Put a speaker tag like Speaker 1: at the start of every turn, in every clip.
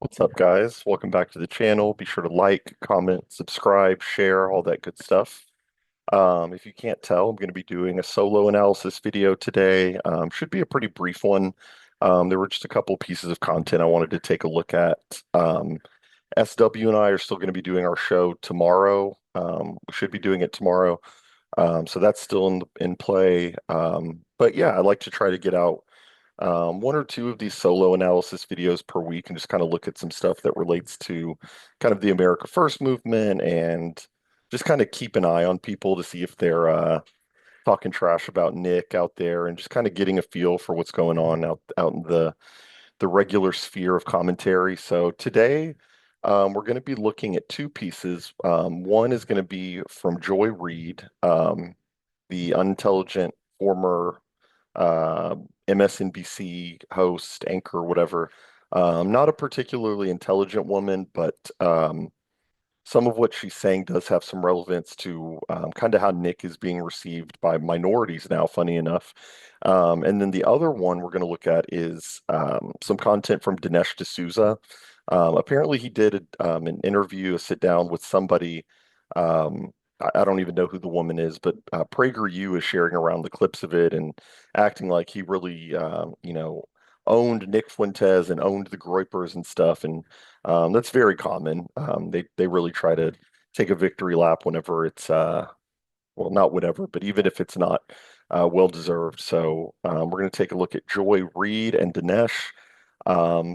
Speaker 1: What's up, guys? Welcome back to the channel. Be sure to like, comment, subscribe, share, all that good stuff. If you can't tell, I'm going to be doing a solo analysis video today. Should be a pretty brief one. There were just a couple pieces of content I wanted to take a look at. SW and I are still going to be doing our show tomorrow. We should be doing it tomorrow. So that's still in play. But yeah, I'd like to try to get out one or two of these solo analysis videos per week and just kind of look at some stuff that relates to kind of the America First movement and just kind of keep an eye on people to see if they're talking trash about Nick out there and just kind of getting a feel for what's going on out in the regular sphere of commentary. So today we're going to be looking at two pieces. One is going to be from Joy Reid, the unintelligent former uh, MSNBC host, anchor, whatever. Not a particularly intelligent woman, but some of what she's saying does have some relevance to kind of how Nick is being received by minorities now, funny enough. And then the other one we're going to look at is some content from Dinesh D'Souza. Apparently, he did an interview, a sit down with somebody. I don't even know who the woman is, but PragerU is sharing around the clips of it and acting like he really, owned Nick Fuentes and owned the Groypers and stuff. And that's very common. They really try to take a victory lap whenever it's well, not whatever, but even if it's not well deserved. So we're going to take a look at Joy Reid and Dinesh.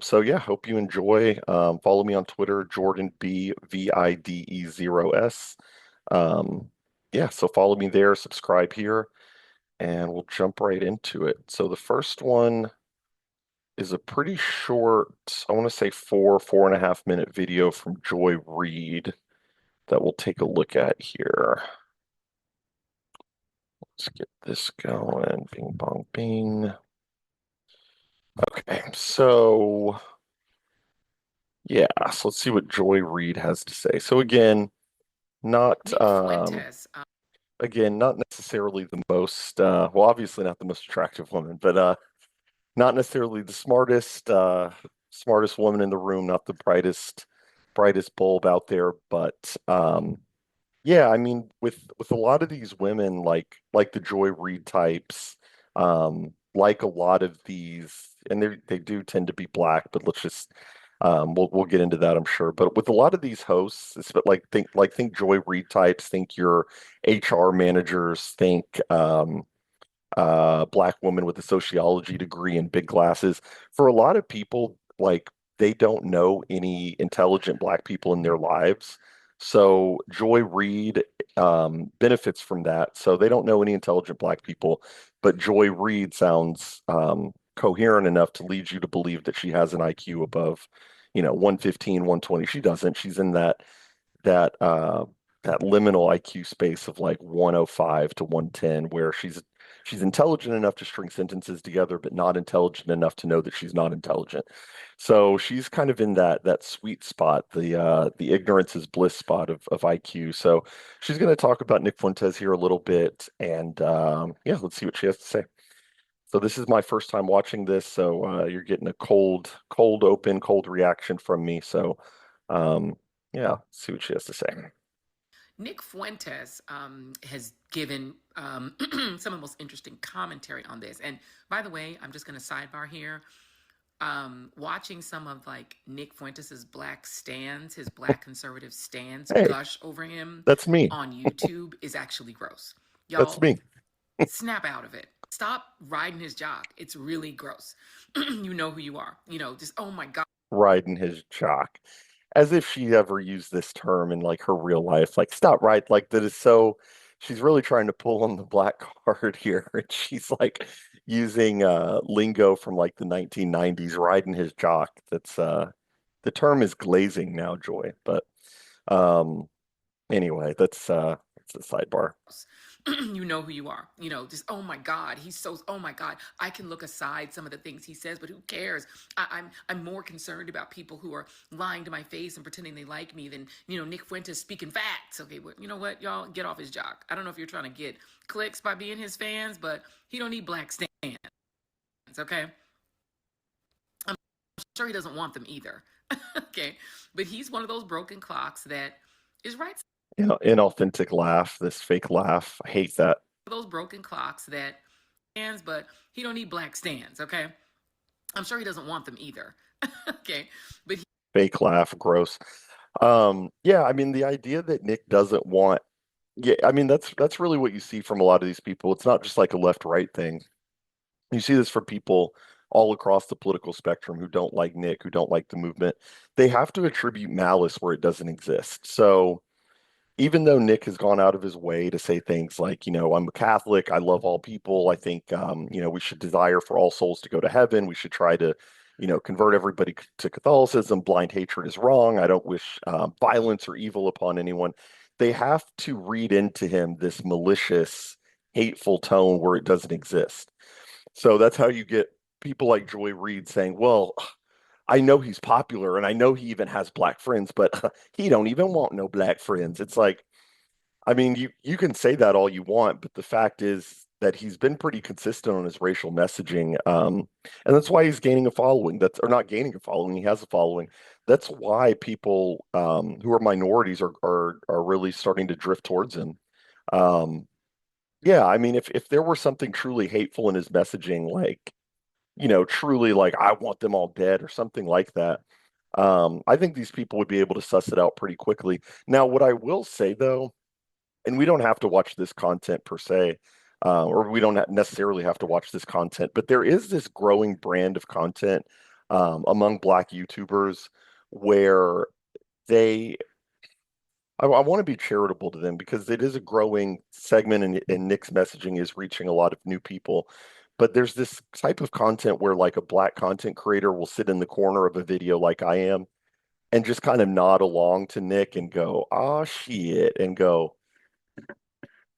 Speaker 1: So yeah, hope you enjoy. Follow me on Twitter, Jordan BVIDE0S. Yeah, so follow me there, subscribe here, and we'll jump right into it. So the first one is a pretty short, I want to say 4.5 minute video from Joy Reid that we'll take a look at here. Let's get this going. Bing, bong, bing. Okay, so yeah, so let's see what Joy Reid has to say. So not
Speaker 2: Nick Fuentes.
Speaker 1: not necessarily the most well, obviously not the most attractive woman, but not necessarily the smartest woman in the room, not the brightest bulb out there, but yeah, I mean, with a lot of these women, like the Joy Reid types, like a lot of these, and they do tend to be black, but let's just we'll get into that, I'm sure. But with a lot of these hosts, it's think Joy Reid types, think your HR managers, think black woman with a sociology degree and big glasses. For a lot of people, like they don't know any intelligent black people in their lives. So Joy Reid benefits from that. So they don't know any intelligent black people, but Joy Reid sounds coherent enough to lead you to believe that she has an IQ above, 115, 120. She doesn't. She's in that uh that liminal IQ space of like 105 to 110 where she's intelligent enough to string sentences together but not intelligent enough to know that she's not intelligent. So she's kind of in that sweet spot, the ignorance is bliss spot of IQ. So she's going to talk about Nick Fuentes here a little bit and yeah, let's see what she has to say. So this is my first time watching this, so you're getting a cold reaction from me. So um, yeah, see what she has to say.
Speaker 2: Nick Fuentes has given some of the most interesting commentary on this. And by the way, I'm just going to sidebar here. Watching some of like Nick Fuentes's black stands, his black conservative stands
Speaker 1: Hey,
Speaker 2: gush over him
Speaker 1: that's me.
Speaker 2: on YouTube is actually gross.
Speaker 1: That's
Speaker 2: Y'all,
Speaker 1: me.
Speaker 2: snap out of it. Stop riding his jock. It's really gross. You know who you are. Just, oh my God.
Speaker 1: Riding his jock. As if she ever used this term in like her real life. Like, stop, right? Like that is so she's really trying to pull on the black card here. And she's like using lingo from like the 1990s, riding his jock. That's the term is glazing now, Joy. But um anyway, that's a sidebar.
Speaker 2: You know who you are. Just, oh my God, oh my God. I can look aside some of the things he says, but who cares? I'm more concerned about people who are lying to my face and pretending they like me than, Nick Fuentes speaking facts. Okay, well, you know what? Y'all get off his jock. I don't know if you're trying to get clicks by being his fans, but he don't need black stands, okay? I'm sure he doesn't want them either. Okay. But he's one of those broken clocks that is right.
Speaker 1: You know, inauthentic laugh, this fake laugh. I hate that.
Speaker 2: Those broken clocks that stands, but he don't need black stands. Okay. I'm sure he doesn't want them either. Okay. But
Speaker 1: Fake laugh, gross. Yeah, I mean the idea that Nick doesn't want, yeah, I mean that's really what you see from a lot of these people. It's not just like a left-right thing. You see this from people all across the political spectrum who don't like Nick, who don't like the movement. They have to attribute malice where it doesn't exist. So even though Nick has gone out of his way to say things like, I'm a Catholic, I love all people, I think, we should desire for all souls to go to heaven, we should try to, convert everybody to Catholicism, blind hatred is wrong, I don't wish violence or evil upon anyone. They have to read into him this malicious, hateful tone where it doesn't exist. So that's how you get people like Joy Reid saying, well, I know he's popular and I know he even has black friends, but he don't even want no black friends. It's like, I mean, you can say that all you want, but the fact is that he's been pretty consistent on his racial messaging, and that's why he's gaining a following. That's or not gaining a following, he has a following. That's why people who are minorities are really starting to drift towards him. Um, yeah, I mean, if there were something truly hateful in his messaging, like truly like I want them all dead or something like that. I think these people would be able to suss it out pretty quickly. Now, what I will say though, and we don't have to watch this content per se, or we don't necessarily have to watch this content, but there is this growing brand of content among Black YouTubers where they I want to be charitable to them because it is a growing segment and Nick's messaging is reaching a lot of new people. But there's this type of content where like a Black content creator will sit in the corner of a video like I am and just kind of nod along to Nick and go, "Oh shit," and go,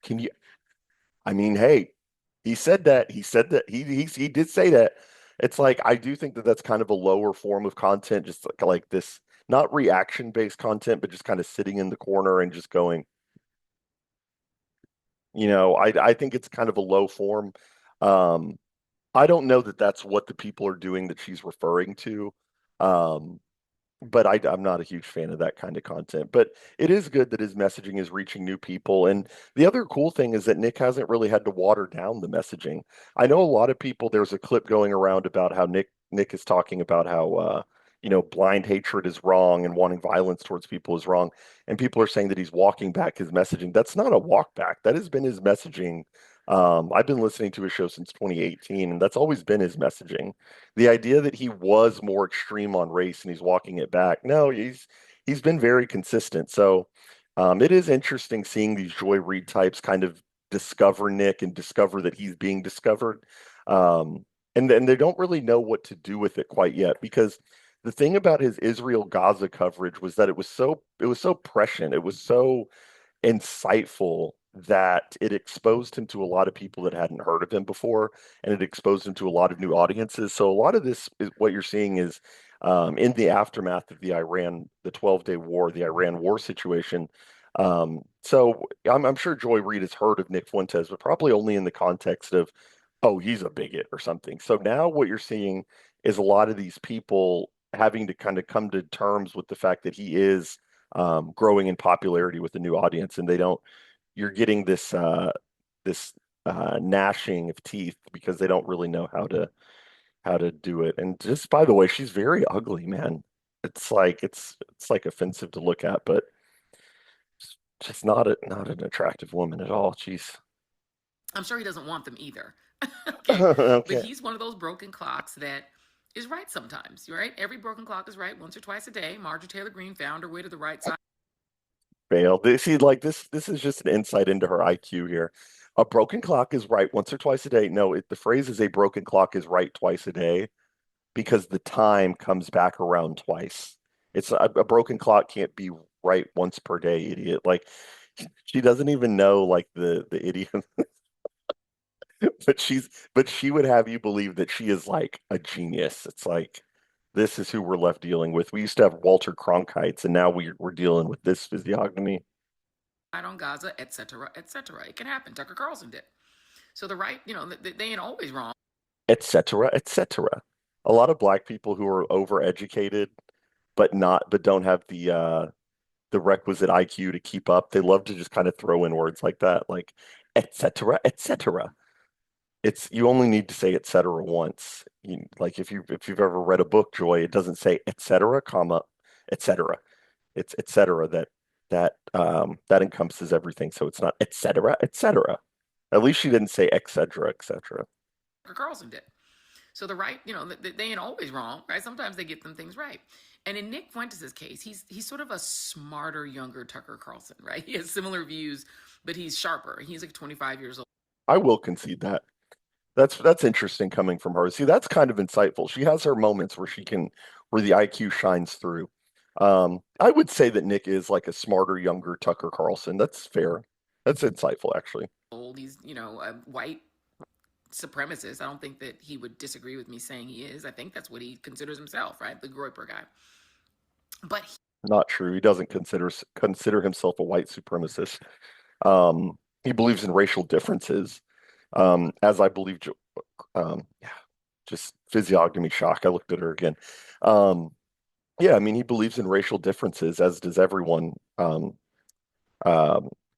Speaker 1: "Can you?" I mean, hey, he said that. He said that he did say that. It's like I do think that that's kind of a lower form of content, just like this, not reaction based content, but just kind of sitting in the corner and just going, I think it's kind of a low form. Um, I don't know that that's what the people are doing that she's referring to. Um, but I'm not a huge fan of that kind of content. But it is good that his messaging is reaching new people. And the other cool thing is that Nick hasn't really had to water down the messaging. I know a lot of people, there's a clip going around about how Nick is talking about how blind hatred is wrong and wanting violence towards people is wrong. And people are saying that he's walking back his messaging. That's not a walk back. That has been his messaging. I've been listening to his show since 2018, and that's always been his messaging. The idea that he was more extreme on race and he's walking it back. No, he's been very consistent. So it is interesting seeing these Joy Reid types kind of discover Nick and discover that he's being discovered. Um, and they don't really know what to do with it quite yet because the thing about his Israel Gaza coverage was that it was so prescient. It was so insightful that it exposed him to a lot of people that hadn't heard of him before, and it exposed him to a lot of new audiences. So a lot of this is what you're seeing is in the aftermath of the 12-day war, the Iran war situation. So I'm sure Joy Reid has heard of Nick Fuentes, but probably only in the context of, oh, he's a bigot or something. So now what you're seeing is a lot of these people having to kind of come to terms with the fact that he is growing in popularity with a new audience, and they don't. You're getting this gnashing of teeth because they don't really know how to do it. And just by the way, she's very ugly, man. It's like offensive to look at, but just not an attractive woman at all. She's
Speaker 2: I'm sure he doesn't want them either. Okay. But
Speaker 1: okay.
Speaker 2: he's one of those broken clocks that is right sometimes, right? Every broken clock is right once or twice a day. Marjorie Taylor Greene found her way to the right side.
Speaker 1: Fail. See, like this is just an insight into her IQ here. A broken clock is right once or twice a day. No, the phrase is a broken clock is right twice a day because the time comes back around twice. It's a broken clock can't be right once per day, idiot. Like she doesn't even know like the idiom, but she would have you believe that she is like a genius. It's like this is who we're left dealing with. We used to have Walter Cronkites, and now we're dealing with this physiognomy,
Speaker 2: On Gaza, etc., etc. It can happen. Tucker Carlson did. So the right, they ain't always wrong.
Speaker 1: etc., etc. a lot of black people who are overeducated but don't have the requisite IQ to keep up. They love to just kind of throw in words like that, like et cetera, et cetera. It's you only need to say et cetera once. Like if you've ever read a book, Joy, it doesn't say et cetera, comma, et cetera. It's et cetera that encompasses everything. So it's not et cetera, et cetera. At least she didn't say et cetera, et cetera.
Speaker 2: Carlson did. So the right, they ain't always wrong, right? Sometimes they get them things right. And in Nick Fuentes' case, he's sort of a smarter, younger Tucker Carlson, right? He has similar views, but he's sharper. He's like 25 years old.
Speaker 1: I will concede that. That's interesting coming from her. See, that's kind of insightful. She has her moments where the IQ shines through. I would say that Nick is like a smarter, younger Tucker Carlson. That's fair. That's insightful, actually.
Speaker 2: He's, a white supremacist. I don't think that he would disagree with me saying he is. I think that's what he considers himself, right? The Groyper guy. But
Speaker 1: Not true. He doesn't consider himself a white supremacist. He believes in racial differences, as I believe. Yeah, just physiognomy shock. I looked at her again. Um, yeah, I mean, he believes in racial differences, as does everyone. Um,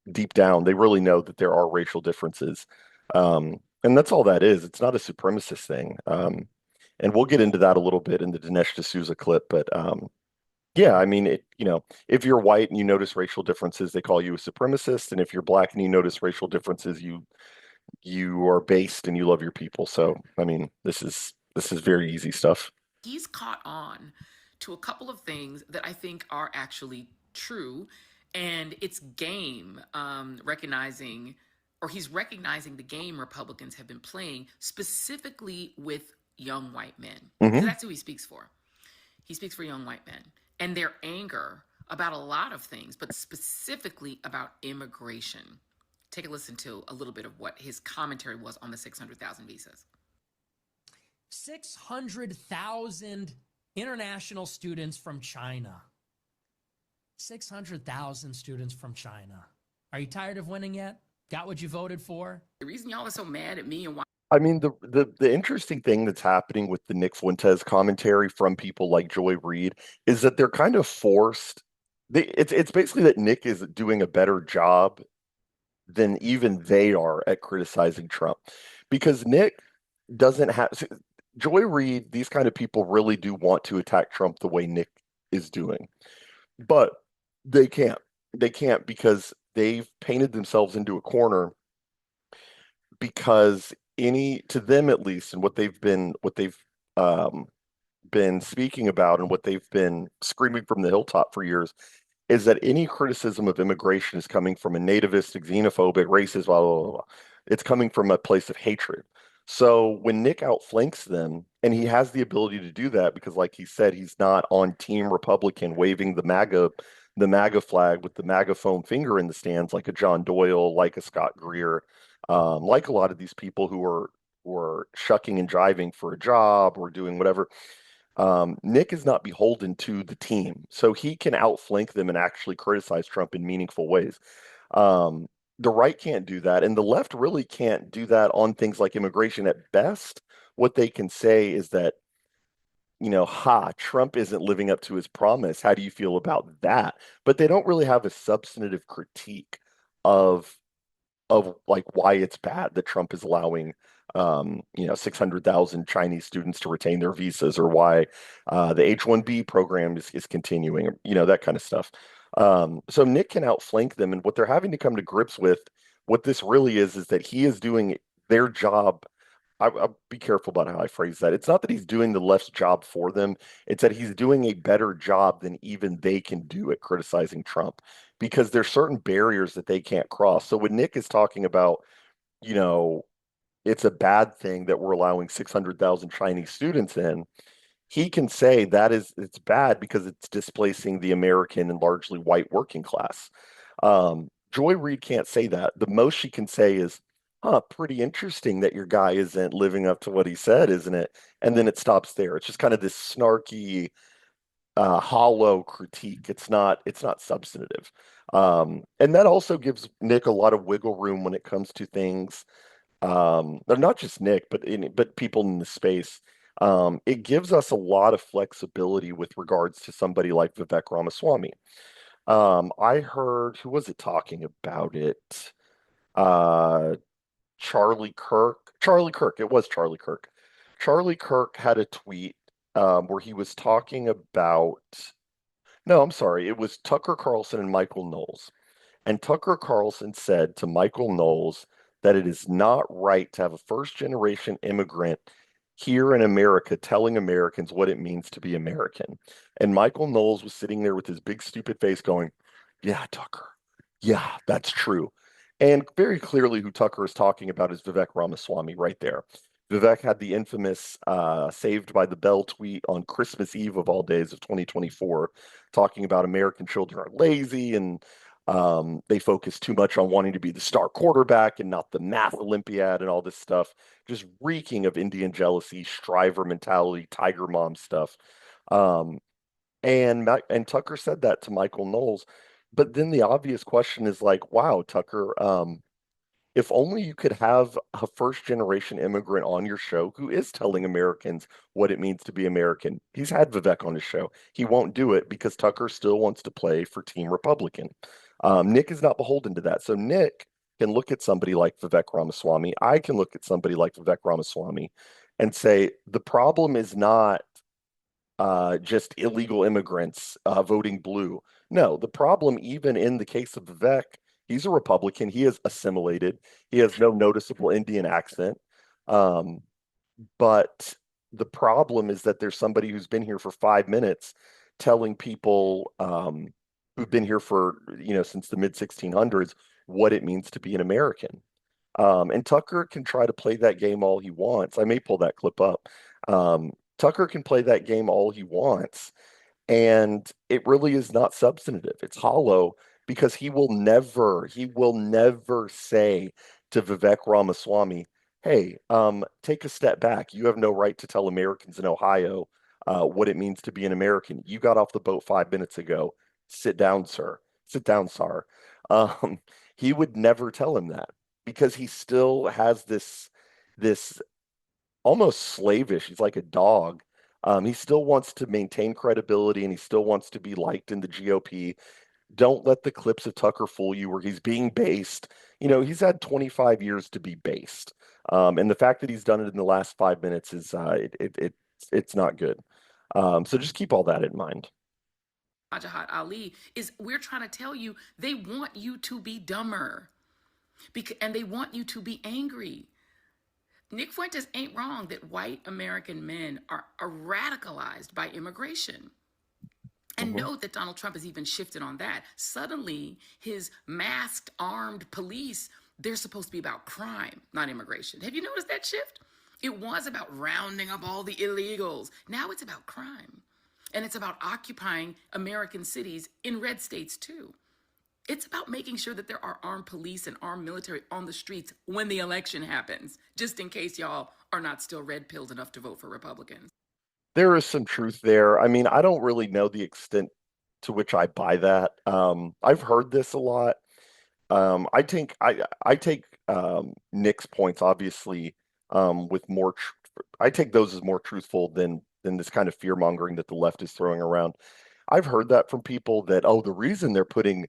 Speaker 1: Deep down, they really know that there are racial differences. And that's all that is. It's not a supremacist thing. And we'll get into that a little bit in the Dinesh D'Souza clip. But yeah, I mean, if you're white and you notice racial differences, they call you a supremacist. And if you're black and you notice racial differences, you are based and you love your people. So, I mean, this is very easy stuff.
Speaker 2: he's caught on to a couple of things that I think are actually true. And it's game recognizing, or he's recognizing the game Republicans have been playing specifically with young white men, because
Speaker 1: Hmm.
Speaker 2: that's who he speaks for. He speaks for young white men and their anger about a lot of things, but specifically about immigration. Take a listen to a little bit of what his commentary was on the 600,000 visas.
Speaker 3: 600,000 international students from China. 600,000 students from China. Are you tired of winning yet? Got what you voted for?
Speaker 2: The reason y'all are so mad at me and why
Speaker 1: I mean, the interesting thing that's happening with the Nick Fuentes commentary from people like Joy Reid is that they're kind of forced. It's basically that Nick is doing a better job than even they are at criticizing Trump, because Nick doesn't have Joy Reid. These kind of people really do want to attack Trump the way Nick is doing, but they can't. They can't because they've painted themselves into a corner because any to them at least and what they've um been speaking about and what they've been screaming from the hilltop for years is that any criticism of immigration is coming from a nativist, xenophobic, racist, blah, blah, blah, blah. It's coming from a place of hatred. So when Nick outflanks them, and he has the ability to do that because, like he said, he's not on Team Republican waving the MAGA flag with the MAGA foam finger in the stands like a John Doyle, like a Scott Greer, like a lot of these people who are shucking and jiving for a job or doing whatever. Nick is not beholden to the team, so he can outflank them and actually criticize Trump in meaningful ways. Um, the right can't do that, and the left really can't do that on things like immigration. At best, what they can say is that, Trump isn't living up to his promise. How do you feel about that? But they don't really have a substantive critique of like why it's bad that Trump is allowing 600,000 Chinese students to retain their visas, or why the H-1B program is continuing, that kind of stuff. So Nick can outflank them, and what they're having to come to grips with, what this really is that he is doing their job. I'll be careful about how I phrase that. It's not that he's doing the left's job for them. It's that he's doing a better job than even they can do at criticizing Trump, because there's certain barriers that they can't cross. So when Nick is talking about, you know, it's a bad thing that we're allowing 600,000 Chinese students in, he can say it's bad because it's displacing the American and largely white working class. Joy Reid can't say that. The most she can say is, huh, pretty interesting that your guy isn't living up to what he said, isn't it? And then it stops there. It's just kind of this snarky, hollow critique. It's not substantive. And that also gives Nick a lot of wiggle room when it comes to things, or not just Nick, but people in the space. It gives us a lot of flexibility with regards to somebody like Vivek Ramaswamy. I heard, who was it talking about it? Uh, Charlie Kirk. It was Charlie Kirk. Charlie Kirk had a tweet where he was talking about, no, I'm sorry, it was Tucker Carlson and Michael Knowles. And Tucker Carlson said to Michael Knowles that it is not right to have a first generation immigrant here in America telling Americans what it means to be American. And Michael Knowles was sitting there with his big stupid face going, yeah, Tucker. Yeah, that's true. And very clearly, who Tucker is talking about is Vivek Ramaswamy right there. Vivek had the infamous Saved by the Bell tweet on Christmas Eve of all days of 2024, talking about American children are lazy and they focus too much on wanting to be the star quarterback and not the math Olympiad and all this stuff, just reeking of Indian jealousy, striver mentality, tiger mom stuff. Um, and Tucker said that to Michael Knowles. But then the obvious question is like, wow, Tucker, if only you could have a first generation immigrant on your show who is telling Americans what it means to be American. He's had Vivek on his show. He won't do it because Tucker still wants to play for Team Republican. Nick is not beholden to that. So Nick can look at somebody like Vivek Ramaswamy. I can look at somebody like Vivek Ramaswamy and say the problem is not just illegal immigrants voting blue. No, the problem, even in the case of Vivek, he's a Republican. He is assimilated. He has no noticeable Indian accent. Um, but the problem is that there's somebody who's been here for 5 minutes telling people who've been here for, since the mid 1600s what it means to be an American. And Tucker can try to play that game all he wants. I may pull that clip up. Tucker can play that game all he wants, and it really is not substantive. It's hollow because he will never say to Vivek Ramaswamy, "Hey, take a step back. You have no right to tell Americans in Ohio what it means to be an American. You got off the boat 5 minutes ago. Sit down, sir. Sit down, sir." Um, he would never tell him that because he still has this almost slavish. He's like a dog. He still wants to maintain credibility and he still wants to be liked in the GOP. Don't let the clips of Tucker fool you where he's being based. He's had 25 years to be based. And the fact that he's done it in the last 5 minutes is it's not good. So just keep all that in mind.
Speaker 2: Jahat Ali is we're trying to tell you they want you to be dumber and they want you to be angry. Nick Fuentes ain't wrong that white American men are radicalized by immigration. And
Speaker 1: Mhm.
Speaker 2: note that Donald Trump has even shifted on that. Suddenly, his masked armed police, they're supposed to be about crime, not immigration. Have you noticed that shift? It was about rounding up all the illegals. Now it's about crime. And it's about occupying American cities in red states too. It's about making sure that there are armed police and armed military on the streets when the election happens, just in case y'all are not still red pilled enough to vote for Republicans.
Speaker 1: There is some truth there. I mean, I don't really know the extent to which I buy that. I've heard this a lot. I take Nick's points obviously with more. I take those as more truthful than this kind of fear mongering that the left is throwing around. I've heard that from people that, oh, the reason they're putting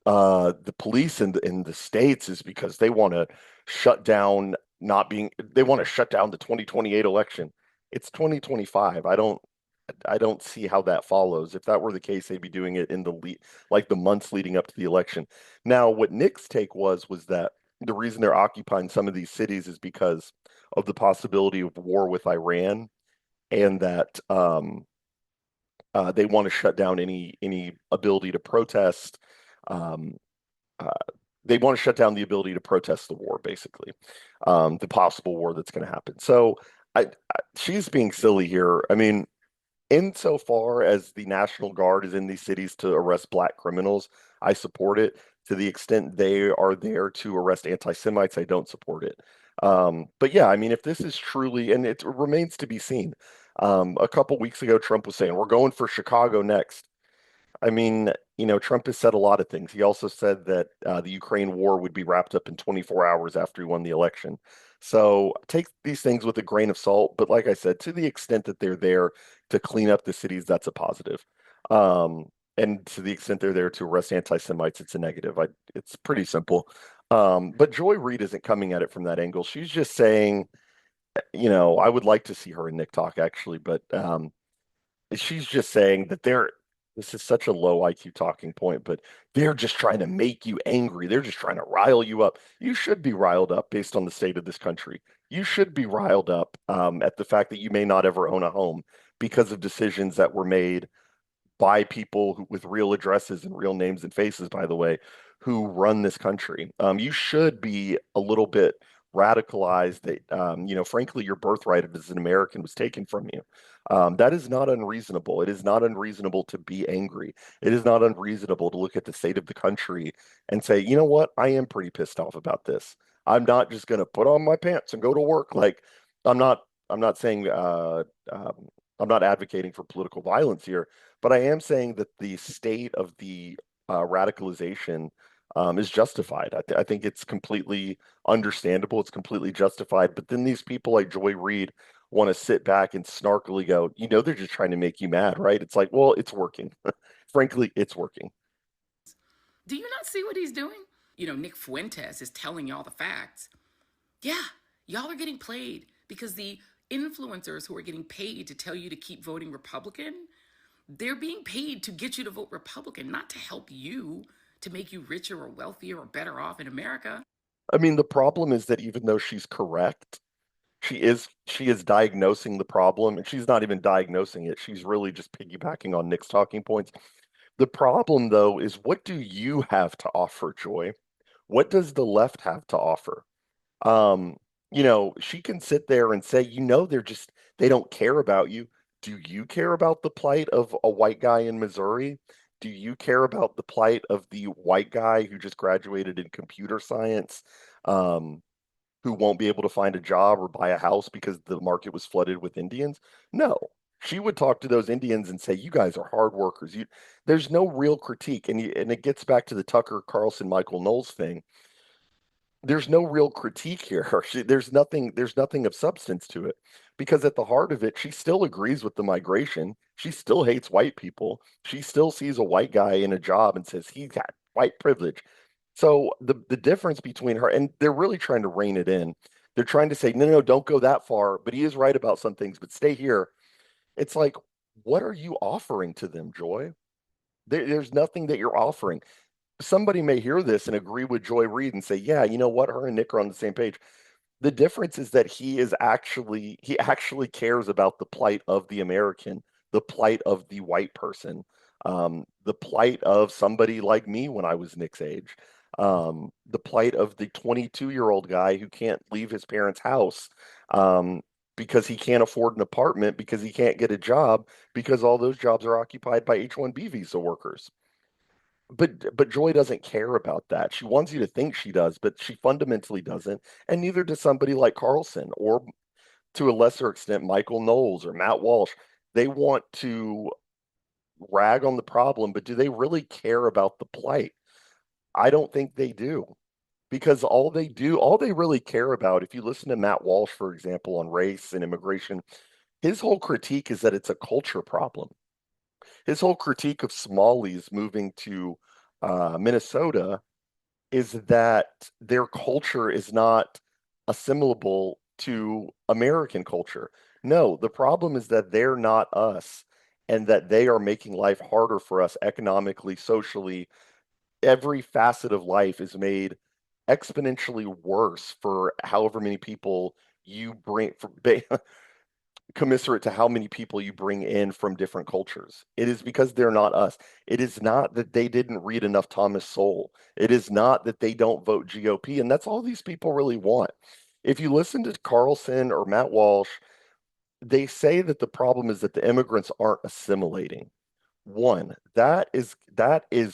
Speaker 1: the police in the states is because they want to shut down not being they want to shut down the 2028 election. It's 2025. I don't see how that follows. If that were the case, they'd be doing it in like the months leading up to the election. Now, what Nick's take was that the reason they're occupying some of these cities is because of the possibility of war with Iran, and that they want to shut down any ability to protest. Um, uh, they want to shut down the ability to protest the war, basically, the possible war that's going to happen. So she's being silly here. I mean, insofar as the National Guard is in these cities to arrest black criminals, I support it. To the extent they are there to arrest anti-Semites, I don't support it. But yeah, I mean, if this is truly, and it remains to be seen. A couple weeks ago, Trump was saying, we're going for Chicago next. I mean, Trump has said a lot of things. He also said that the Ukraine war would be wrapped up in 24 hours after he won the election. So take these things with a grain of salt. But like I said, to the extent that they're there to clean up the cities, that's a positive. Um, and to the extent they're there to arrest anti-Semites, it's a negative. It's pretty simple. But Joy Reid isn't coming at it from that angle. She's just saying, I would like to see her and Nick talk actually, but she's just saying that this is such a low IQ talking point, but they're just trying to make you angry. They're just trying to rile you up. You should be riled up based on the state of this country. You should be riled up at the fact that you may not ever own a home because of decisions that were made by people with real addresses and real names and faces, by the way, who run this country. You should be a little bit radicalized that, frankly, your birthright as an American was taken from you. That is not unreasonable. It is not unreasonable to be angry. It is not unreasonable to look at the state of the country and say, you know what, I am pretty pissed off about this. I'm not just going to put on my pants and go to work. Like, I'm not. I'm not saying. I'm not advocating for political violence here, but I am saying that the state of the radicalization is justified. I think it's completely understandable. It's completely justified. But then these people like Joy Reid want to sit back and snarkily go, they're just trying to make you mad, right? It's like, well, it's working. Frankly, it's working.
Speaker 2: Do you not see what he's doing? Nick Fuentes is telling y'all the facts. Yeah, y'all are getting played because the influencers who are getting paid to tell you to keep voting Republican, they're being paid to get you to vote Republican, not to help you, to make you richer or wealthier or better off in America.
Speaker 1: I mean, the problem is that even though she's correct, she is diagnosing the problem, and she's not even diagnosing it. She's really just piggybacking on Nick's talking points. The problem, though, is what do you have to offer, Joy? What does the left have to offer? Um, she can sit there and say, they don't care about you. Do you care about the plight of a white guy in Missouri? Do you care about the plight of the white guy who just graduated in computer science, um, who won't be able to find a job or buy a house because the market was flooded with Indians? No. She would talk to those Indians and say, "You guys are hard workers." There's no real critique, and it gets back to the Tucker Carlson Michael Knowles thing. There's no real critique here. There's nothing of substance to it because at the heart of it, she still agrees with the migration. She still hates white people. She still sees a white guy in a job and says he's got white privilege. So the difference between her and they're really trying to rein it in. They're trying to say, no, no, no, don't go that far. But he is right about some things, but stay here. It's like, what are you offering to them, Joy? There's nothing that you're offering. Somebody may hear this and agree with Joy Reid and say, yeah, you know what? Her and Nick are on the same page. The difference is that he actually cares about the plight of the American, the plight of the white person, the plight of somebody like me when I was Nick's age, the plight of the 22-year-old guy who can't leave his parents' house um, because he can't afford an apartment because he can't get a job because all those jobs are occupied by H-1B visa workers. But Joy doesn't care about that. She wants you to think she does, but she fundamentally doesn't, and neither does somebody like Carlson or to a lesser extent Michael Knowles or Matt Walsh. They want to rag on the problem, but do they really care about the plight? I don't think they do. Because all they really care about, if you listen to Matt Walsh, for example, on race and immigration, his whole critique is that it's a culture problem. His whole critique of Somalis moving to Minnesota is that their culture is not assimilable to American culture. No, the problem is that they're not us and that they are making life harder for us economically, socially. Every facet of life is made exponentially worse for however many people you bring for commiserate to how many people you bring in from different cultures. It is because they're not us. It is not that they didn't read enough Thomas Sowell. It is not that they don't vote GOP. And that's all these people really want. If you listen to Carlson or Matt Walsh, they say that the problem is that the immigrants aren't assimilating. One, that is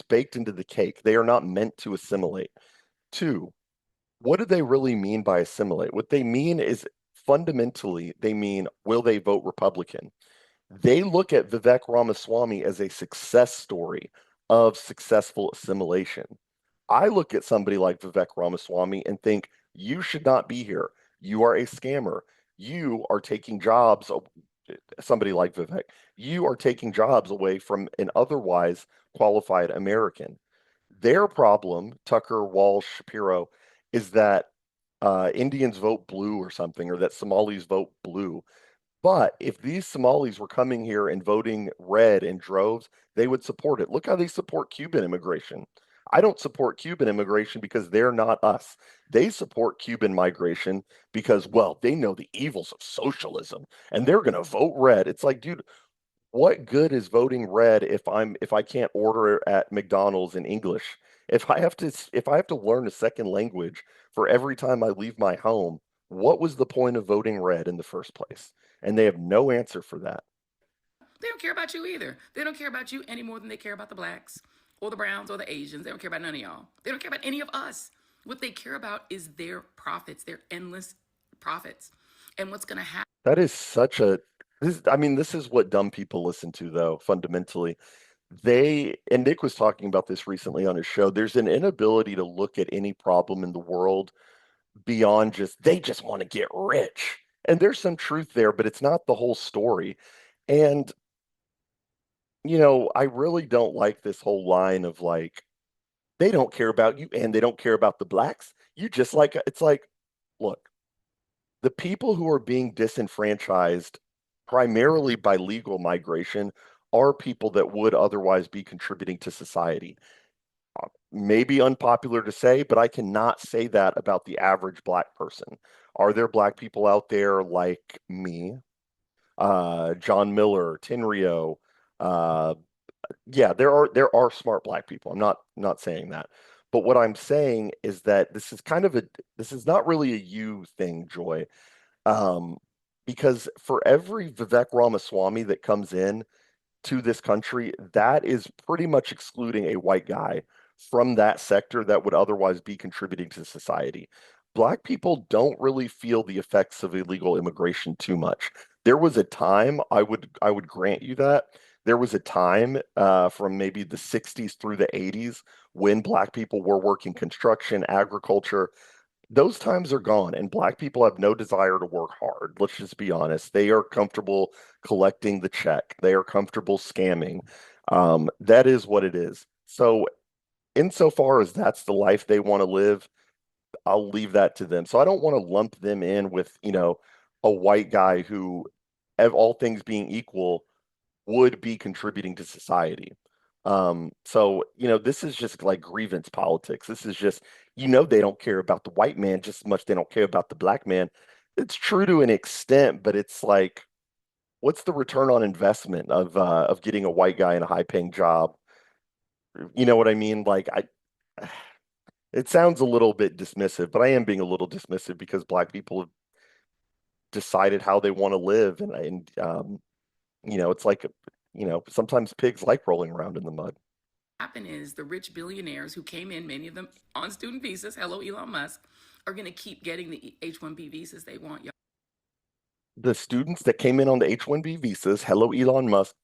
Speaker 1: baked into the cake. They are not meant to assimilate. Two, what do they really mean by assimilate? What they mean is fundamentally, they mean, will they vote Republican? They look at Vivek Ramaswamy as a success story of successful assimilation. I look at somebody like Vivek Ramaswamy and think, you should not be here. You are a scammer. You are taking jobs, somebody like Vivek, you are taking jobs away from an otherwise qualified American. Their problem, Tucker, Walsh, Shapiro, is that Indians vote blue or something, or that Somalis vote blue. But if these Somalis were coming here and voting red in droves, they would support it. Look how they support Cuban immigration. I don't support Cuban immigration because they're not us. They support Cuban migration because, well, they know the evils of socialism and they're going to vote red. It's like, dude, what good is voting red if I can't order at McDonald's in English? If I have to learn a second language for every time I leave my home, what was the point of voting red in the first place? And they have no answer for that.
Speaker 2: They don't care about you either. They don't care about you any more than they care about the blacks or the browns or the Asians. They don't care about none of y'all. They don't care about any of us. What they care about is their profits, their endless profits. And what's going to happen?
Speaker 1: That is such a this I mean, this is what dumb people listen to though, fundamentally. They and Nick was talking about this recently on his show. There's an inability to look at any problem in the world beyond just they just want to get rich. And there's some truth there, but it's not the whole story. And I really don't like this whole line of like they don't care about you and they don't care about the blacks. You just like it's like, look, the people who are being disenfranchised primarily by legal migration are people that would otherwise be contributing to society. Maybe unpopular to say, but I cannot say that about the average black person. Are there black people out there like me, John Miller, Tinrio? Uh, yeah, there are smart black people. I'm not saying that. But what I'm saying is that this is not really a you thing, Joy. Um, because for every Vivek Ramaswamy that comes in to this country, that is pretty much excluding a white guy from that sector that would otherwise be contributing to society. Black people don't really feel the effects of illegal immigration too much. There was a time, I would grant you that. There was a time from maybe the 60s through the 80s when black people were working construction, agriculture. Those times are gone, and black people have no desire to work hard. Let's just be honest. They are comfortable collecting the check. They are comfortable scamming. That is what it is. So, insofar as that's the life they want to live, I'll leave that to them. So I don't want to lump them in with, a white guy who, all things being equal, would be contributing to society. So, this is just like grievance politics. This is just, they don't care about the white man just as much they don't care about the black man. It's true to an extent, but it's like, what's the return on investment of getting a white guy in a high paying job? You know what I mean? Like it sounds a little bit dismissive, but I am being a little dismissive because black people have decided how they want to live, it's like, sometimes pigs like rolling around in the mud.
Speaker 2: Happen is the rich billionaires who came in, many of them on student visas, hello Elon Musk, are going to keep getting the H-1B visas they want.
Speaker 1: The students that came in on the H-1B visas, hello Elon Musk,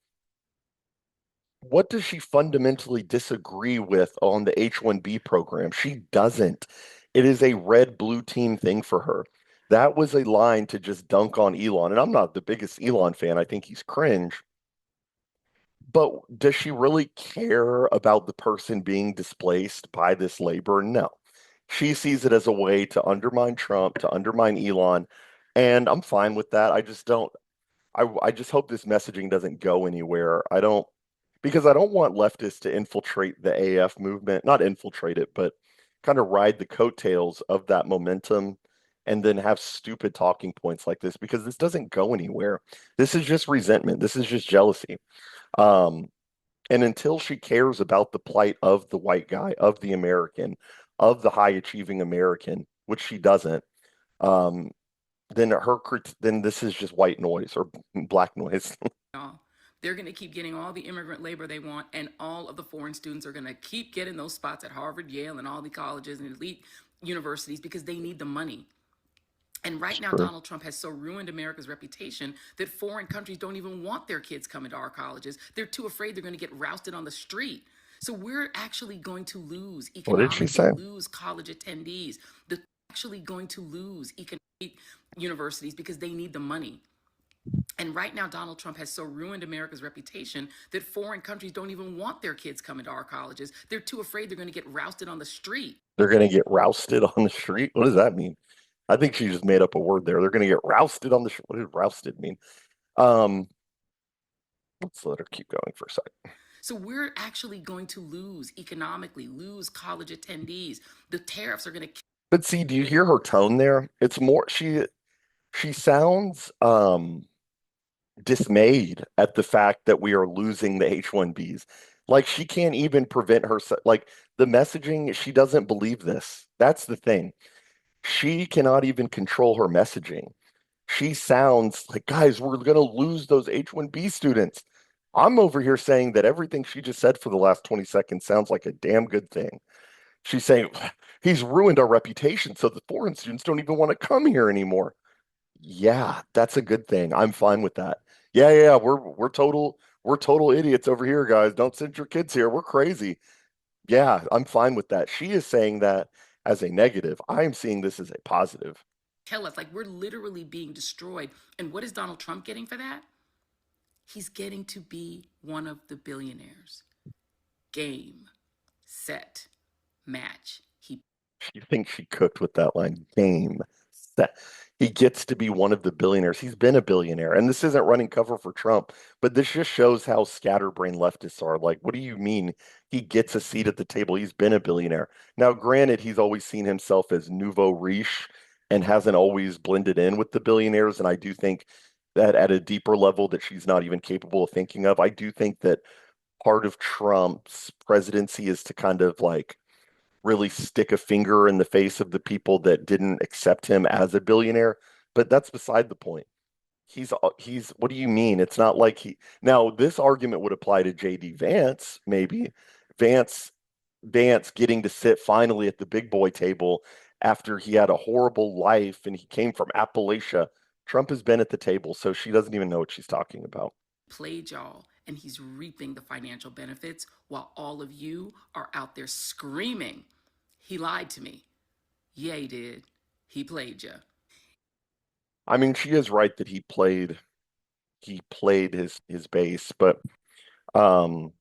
Speaker 1: what does she fundamentally disagree with on the H-1B program? She doesn't. It is a red blue team thing for her. That was a line to just dunk on Elon. And I'm not the biggest Elon fan. I think he's cringe. But does she really care about the person being displaced by this labor? No. She sees it as a way to undermine Trump, to undermine Elon, and I'm fine with that. I just don't. I just hope this messaging doesn't go anywhere. I don't because I don't want leftists to infiltrate the AF movement, not infiltrate it, but kind of ride the coattails of that momentum and then have stupid talking points like this because this doesn't go anywhere. This is just resentment. This is just jealousy. Um, and until she cares about the plight of the white guy, of the American, of the high achieving American, which she doesn't, um, then this is just white noise or black noise.
Speaker 2: Y'all. They're going to keep getting all the immigrant labor they want, and all of the foreign students are going to keep getting those spots at Harvard, Yale, and all the colleges and elite universities because they need the money. And right now,
Speaker 1: True.
Speaker 2: Donald Trump has so ruined America's reputation that foreign countries don't even want their kids coming to our colleges. They're too afraid they're going to get rousted on the street. So we're actually going to lose
Speaker 1: What did she
Speaker 2: economically,
Speaker 1: say?
Speaker 2: lose college attendees. They're actually going to lose economically. universities because they need the money. And right now, Donald Trump has so ruined America's reputation that foreign countries don't even want their kids coming to our colleges. They're too afraid they're going to get rousted on the street.
Speaker 1: They're going to get rousted on the street. What does that mean? I think she just made up a word there. They're going to get rousted on the street. What does rousted mean? Um, let's let her keep going for a second.
Speaker 2: So we're actually going to lose economically, lose college attendees. The tariffs are going to.
Speaker 1: But see, do you hear her tone there? It's more she sounds dismayed at the fact that we are losing the H-1Bs. Like she can't even prevent herself. Like the messaging, she doesn't believe this. That's the thing. She cannot even control her messaging. She sounds like, guys, we're going to lose those H-1B students. I'm over here saying that everything she just said for the last 20 seconds sounds like a damn good thing. She's saying he's ruined our reputation, so the foreign students don't even want to come here anymore. Yeah, that's a good thing. I'm fine with that. Yeah, we're total idiots over here, guys. Don't send your kids here. We're crazy. Yeah, I'm fine with that. She is saying that as a negative. I am seeing this as a positive.
Speaker 2: Tell us, like, we're literally being destroyed. And what is Donald Trump getting for that? He's getting to be one of the billionaires. Game, set, match.
Speaker 1: She thinks she cooked with that line. Game set. He gets to be one of the billionaires. He's been a billionaire. And this isn't running cover for Trump, but this just shows how scatterbrained leftists are. Like, what do you mean he gets a seat at the table? He's been a billionaire. Now, granted, he's always seen himself as nouveau riche and hasn't always blended in with the billionaires. And I do think that at a deeper level that she's not even capable of thinking of, I do think that part of Trump's presidency is to kind of like really stick a finger in the face of the people that didn't accept him as a billionaire. But that's beside the point. He's what do you mean? It's not like he now this argument would apply to JD Vance, maybe. Vance Vance getting to sit finally at the big boy table after he had a horrible life and he came from Appalachia. Trump has been at the table, so she doesn't even know what she's talking about.
Speaker 2: Played y'all, and he's reaping the financial benefits while all of you are out there screaming, he lied to me. Yeah, he did. He played you.
Speaker 1: I mean, she is right that he played his base, but um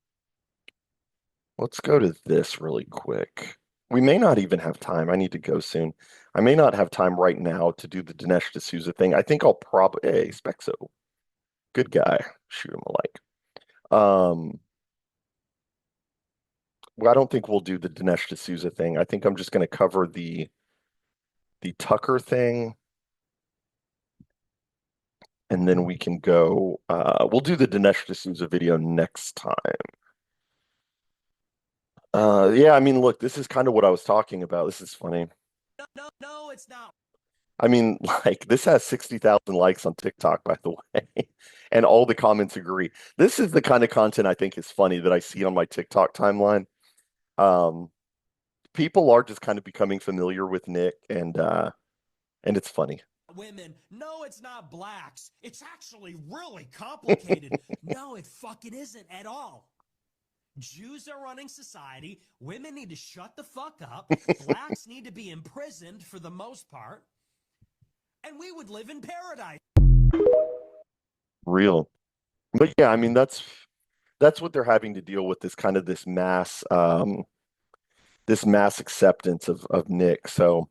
Speaker 1: let's go to this really quick. We may not even have time. I need to go soon. I may not have time right now to do the Dinesh D'Souza thing. I think I'll probably, hey, Spexo, good guy. Shoot him a like. Well, I don't think we'll do the Dinesh D'Souza thing. I think I'm just going to cover the Tucker thing, and then we can go. We'll do the Dinesh D'Souza video next time. Yeah, I mean, look, this is kind of what I was talking about. This is funny.
Speaker 3: No, it's not.
Speaker 1: I mean, like this has 60,000 likes on TikTok, by the way, and all the comments agree. This is the kind of content I think is funny that I see on my TikTok timeline. Um, People are just kind of becoming familiar with Nick, and it's funny.
Speaker 3: Women. No, it's not blacks. It's actually really complicated. No, it fucking isn't at all. Jews are running society. Women need to shut the fuck up. Blacks need to be imprisoned for the most part. And we would live in paradise.
Speaker 1: Real. But yeah, I mean that's what they're having to deal with, this kind of this mass acceptance of Nick. So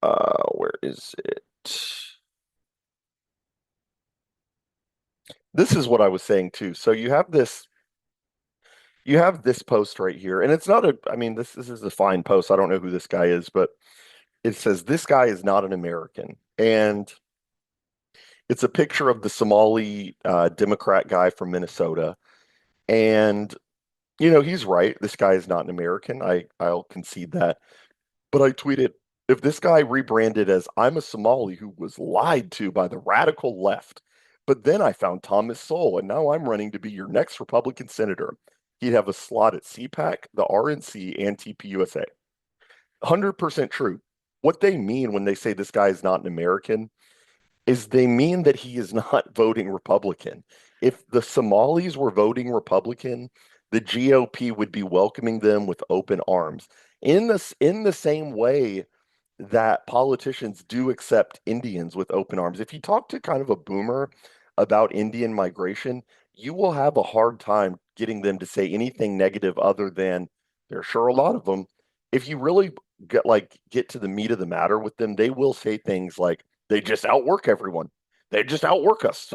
Speaker 1: where is it? This is what I was saying too. So you have this post right here, and it's not a, I mean, this is a fine post. I don't know who this guy is, but it says this guy is not an American. And it's a picture of the Somali Democrat guy from Minnesota. And he's right. This guy is not an American. I'll concede that. But I tweeted, if this guy rebranded as I'm a Somali who was lied to by the radical left, but then I found Thomas Sowell, and now I'm running to be your next Republican senator. He'd have a slot at CPAC, the RNC, and TPUSA. 100% true. What they mean when they say this guy is not an American is they mean that he is not voting Republican. If the Somalis were voting Republican, the GOP would be welcoming them with open arms. In the same way that politicians do accept Indians with open arms. If you talk to kind of a boomer about Indian migration, you will have a hard time getting them to say anything negative other than there's sure a lot of them. If you really get to the meat of the matter with them, they will say things like they just outwork everyone. They just outwork us.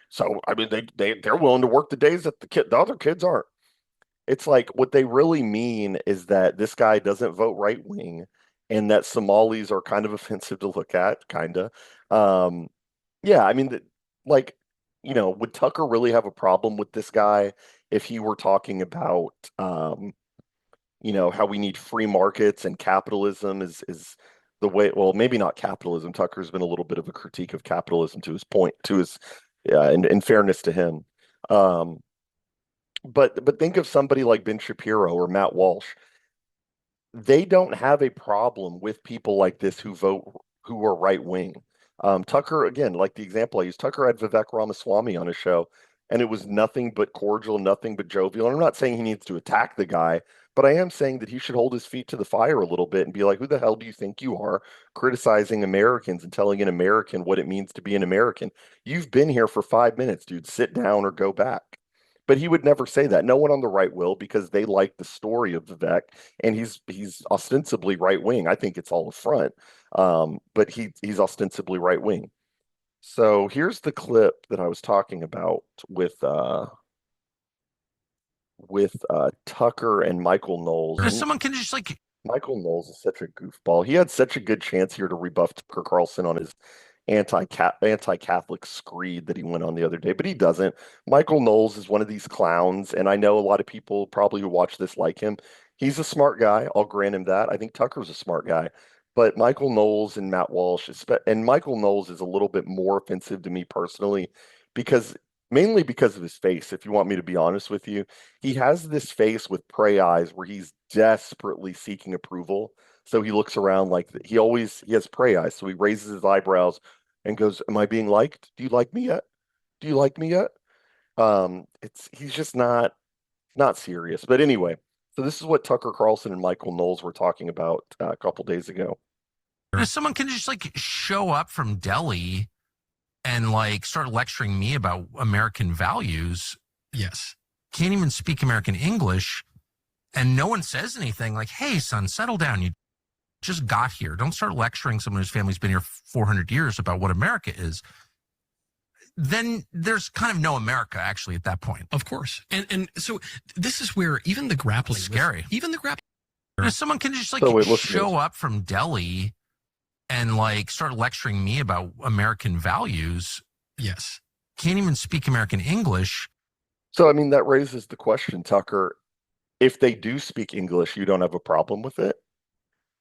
Speaker 1: So I mean they're willing to work the days that the other kids aren't. It's like what they really mean is that this guy doesn't vote right wing and that Somalis are kind of offensive to look at, kind of. Um, yeah, I mean, like, would Tucker really have a problem with this guy if he were talking about, how we need free markets and capitalism is the way, well, maybe not capitalism. Tucker's been a little bit of a critique of capitalism to his point, yeah, in fairness to him. Um, but think of somebody like Ben Shapiro or Matt Walsh. They don't have a problem with people like this who are right wing. Tucker, again, like the example I used, Tucker had Vivek Ramaswamy on his show, and it was nothing but cordial, nothing but jovial. And I'm not saying he needs to attack the guy, but I am saying that he should hold his feet to the fire a little bit and be like, who the hell do you think you are criticizing Americans and telling an American what it means to be an American? You've been here for 5 minutes, dude. Sit down or go back. But he would never say that. No one on the right will because they like the story of Vivek, and he's ostensibly right wing. I think it's all a front, but he's ostensibly right wing. So here's the clip that I was talking about with Tucker and Michael Knowles. And
Speaker 4: Someone can just like
Speaker 1: Michael Knowles is such a goofball. He had such a good chance here to rebuff Tucker Carlson on his anti-Catholic screed that he went on the other day, but he doesn't. Michael Knowles is one of these clowns, and I know a lot of people probably who watch this like him. He's a smart guy. I'll grant him that. I think Tucker's a smart guy, but Michael Knowles and Matt Walsh, and Michael Knowles is a little bit more offensive to me personally because mainly because of his face. If you want me to be honest with you, he has this face with prey eyes where he's desperately seeking approval. So he looks around like he has prey eyes. So he raises his eyebrows and goes, "Am I being liked? Do you like me yet? Do you like me yet?" He's just not serious. But anyway, so this is what Tucker Carlson and Michael Knowles were talking about a couple days ago.
Speaker 4: someone can just like show up from Delhi and like start lecturing me about American values.
Speaker 5: Yes.
Speaker 4: Can't even speak American English, and no one says anything like, "Hey, son, settle down. You just got here. Don't start lecturing someone whose family's been here 400 years about what America is." Then there's kind of no America actually at that point.
Speaker 5: Of course. And so this is where even the grappling
Speaker 4: It's scary.
Speaker 5: even the grappling.
Speaker 4: Someone can just like show up from Delhi and like start lecturing me about American values.
Speaker 5: Yes.
Speaker 4: Can't even speak American English.
Speaker 1: So I mean that raises the question, Tucker, if they do speak English, you don't have a problem with it?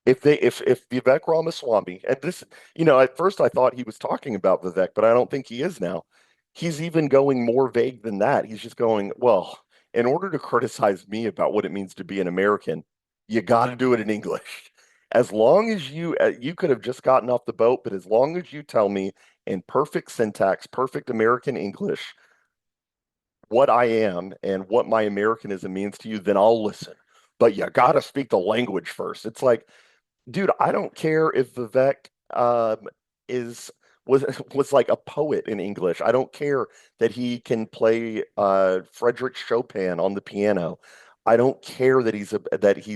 Speaker 1: If Vivek Ramaswamy, and this, at first I thought he was talking about Vivek, but I don't think he is now. He's even going more vague than that. He's just going, well, in order to criticize me about what it means to be an American, you got to do it in English. As long as you could have just gotten off the boat, but as long as you tell me in perfect syntax, perfect American English, what I am and what my Americanism means to you, then I'll listen. But you got to speak the language first. It's like, dude, I don't care if Vivek is was was like a poet in English. I don't care that he can play Frederick Chopin on the piano. I don't care that he's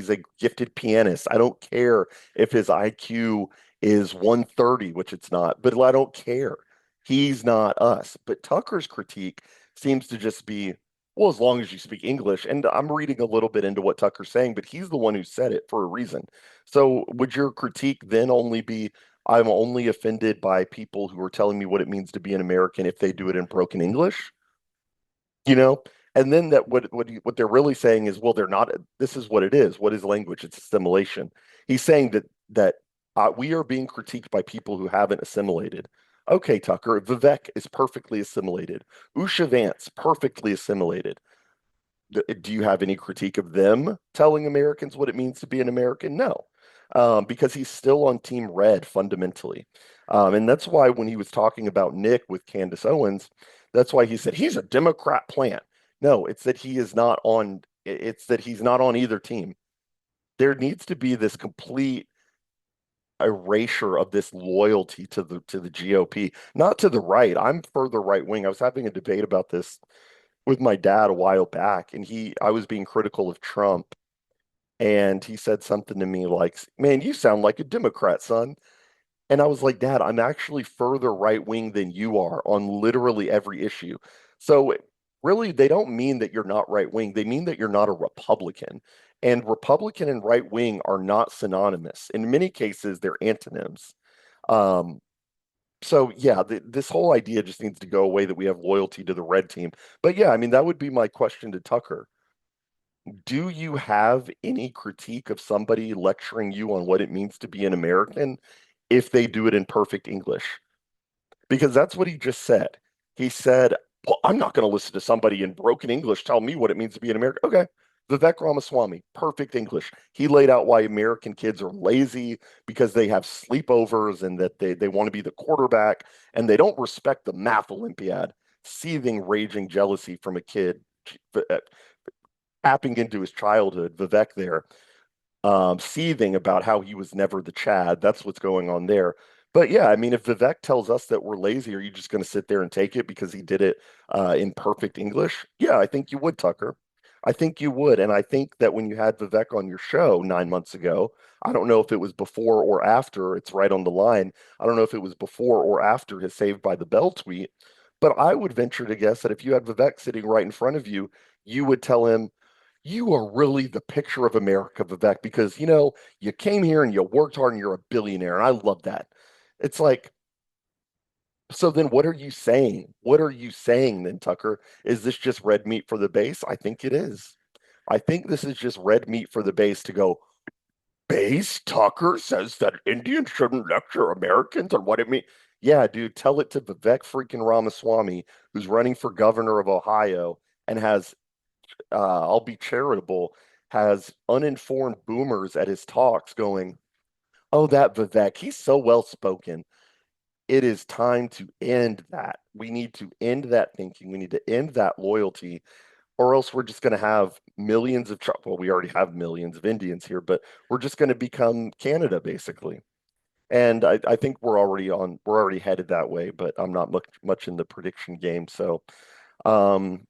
Speaker 1: a gifted pianist. I don't care if his IQ is 130, which it's not, but I don't care. He's not us. But Tucker's critique seems to just be, well, as long as you speak English. And I'm reading a little bit into what Tucker's saying, but he's the one who said it for a reason. So would your critique then only be, I'm only offended by people who are telling me what it means to be an American if they do it in broken English? You know? And then that what they're really saying is, well, they're not. This is what it is. What is language? It's assimilation. He's saying that we are being critiqued by people who haven't assimilated. Okay, Tucker, Vivek is perfectly assimilated. Usha Vance, perfectly assimilated. Do you have any critique of them telling Americans what it means to be an American? No, because he's still on Team Red fundamentally. And that's why when he was talking about Nick with Candace Owens, that's why he said he's a Democrat plant. No, it's that he is not on. It's that he's not on either team. There needs to be this complete erasure of this loyalty to the GOP, not to the right. I'm further right wing. I was having a debate about this with my dad a while back, and I was being critical of Trump, and he said something to me like, "Man, you sound like a Democrat, son." And I was like, Dad, I'm actually further right wing than you are on literally every issue. So really, they don't mean that you're not right wing. They mean that you're not a Republican. And Republican and right wing are not synonymous. In many cases, they're antonyms. Um, so yeah, this whole idea just needs to go away that we have loyalty to the red team. But yeah, I mean, that would be my question to Tucker. Do you have any critique of somebody lecturing you on what it means to be an American if they do it in perfect English? Because that's what he just said. He said, "Well, I'm not going to listen to somebody in broken English tell me what it means to be an American." Okay. Vivek Ramaswamy, perfect English. He laid out why American kids are lazy because they have sleepovers and that they want to be the quarterback and they don't respect the math Olympiad. Seething, raging jealousy from a kid tapping into his childhood, Vivek there, seething about how he was never the Chad. That's what's going on there. But yeah, I mean, if Vivek tells us that we're lazy, are you just going to sit there and take it because he did it in perfect English? Yeah, I think you would, Tucker. I think you would. And I think that when you had Vivek on your show 9 months ago, I don't know if it was before or after, it's right on the line. I don't know if it was before or after his Saved by the Bell tweet, but I would venture to guess that if you had Vivek sitting right in front of you, you would tell him, you are really the picture of America, Vivek, because you came here and you worked hard and you're a billionaire. And I love that. It's like, so then what are you saying? What are you saying then, Tucker? Is this just red meat for the base? I think it is. I think this is just red meat for the base to go, base Tucker says that Indians shouldn't lecture Americans on what it means. Yeah, dude, tell it to Vivek freaking Ramaswamy, who's running for governor of Ohio and has I'll be charitable, has uninformed boomers at his talks going, "Oh, that Vivek, he's so well spoken." It is time to end that. We need to end that thinking. We need to end that loyalty, or else we're just going to have millions of, well, we already have millions of Indians here, but we're just going to become Canada basically. And I think we're already headed that way, but I'm not much in the prediction game. So, um,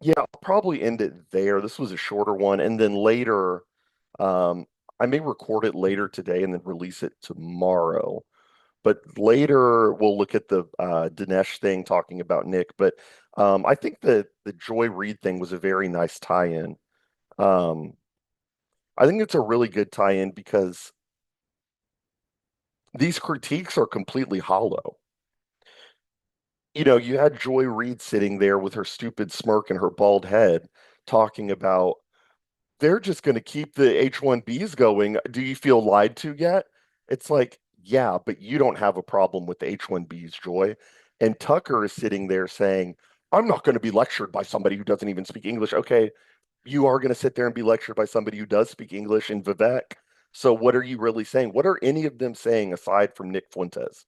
Speaker 1: yeah, I'll probably end it there. This was a shorter one, and then later, um, I may record it later today and then release it tomorrow. But later, we'll look at the Dinesh thing talking about Nick. But I think the Joy Reid thing was a very nice tie-in. Um, I think it's a really good tie-in because these critiques are completely hollow. You had Joy Reid sitting there with her stupid smirk and her bald head talking about they're just going to keep the H-1Bs going. Do you feel lied to yet? It's like, yeah, but you don't have a problem with the H-1Bs, Joy. And Tucker is sitting there saying, I'm not going to be lectured by somebody who doesn't even speak English. Okay, you are going to sit there and be lectured by somebody who does speak English in Vivek. So what are you really saying? What are any of them saying aside from Nick Fuentes?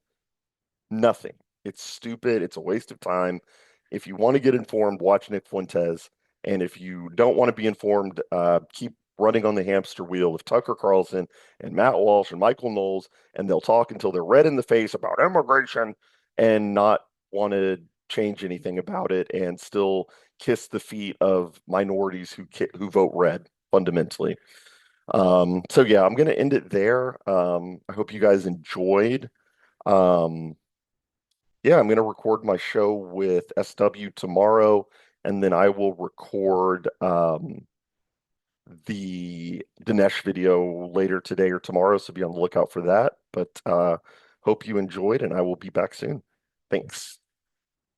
Speaker 1: Nothing. It's stupid. It's a waste of time. If you want to get informed, watch Nick Fuentes. And if you don't want to be informed, keep running on the hamster wheel of Tucker Carlson and Matt Walsh and Michael Knowles, and they'll talk until they're red in the face about immigration and not want to change anything about it and still kiss the feet of minorities who vote red fundamentally. So yeah, I'm going to end it there. I hope you guys enjoyed. Um, yeah, I'm going to record my show with SW tomorrow, and then I will record the Dinesh video later today or tomorrow, so be on the lookout for that. But hope you enjoyed, and I will be back soon. Thanks.